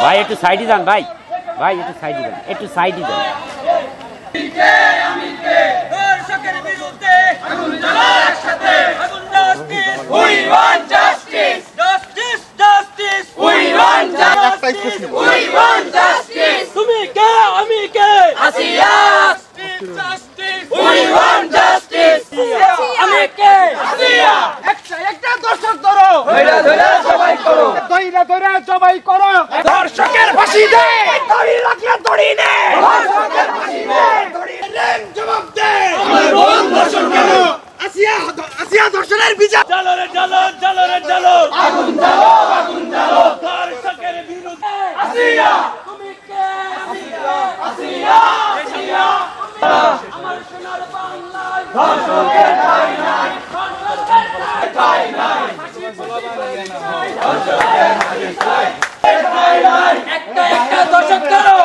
ভাই একটু সাইডে যান ভাই, ভাই একটু সাইডে যান, একটু সাইডে যান। দর্শকের বিরুদ্ধে আগুন জ্বালাও একসাথে, আগুন justice, we want justice, justice justice, we want justice, we want justice. তুমি কে আমি কে, আসিয়া, জাস্টিস, উই ওয়ান্ট জাস্টিস। আমি কে, আসিয়া। একটা দর্শক ধরো, ধইরা ধইরা জবাই করো, ধইরা ধইরা জবাই করো। দর্শকের ফাঁসি দে, দড়ি রাখলে দড়ি নে, দর্শকের ফাঁসি দে, দড়ি নে, জবাব দে। আমার বোন দর্শন কেন, আসিয়া, আসিয়া দর্শনের বিচার। জ্বালো রে জ্বালো, জ্বালো রে জ্বালো, আগুন জ্বালো, আগুন জ্বালো। দর্শকের বিরুদ্ধে আসিয়া, তুমি কে, আসিয়া, আসিয়া, আসিয়া। আমার সোনার বাংলায় দর্শকের ঠাঁই নাই, দর্শকের ঠাঁই নাই, দর্শকের ঠাঁই নাই। একটা একটা দর্শক ধরো,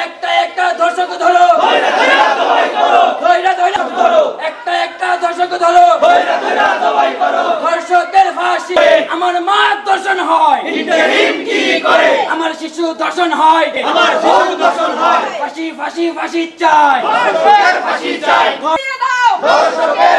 একটা একটা দর্শক ধরো, ধৈরা ধৈরা ধরো, একটা একটা দর্শক ধরো, ধৈরা ধৈরা জবাই করো। দর্শকের ফাঁসি, আমার মা দর্শন হয়, ইন্টারিম কি করে, আমার শিশু দর্শন হয়, আমার বোন দর্শন হয়। ফাঁসি ফাঁসি ফাঁসি চাই, দর্শকের ফাঁসি চাই, দিয়ে দাও দর্শকের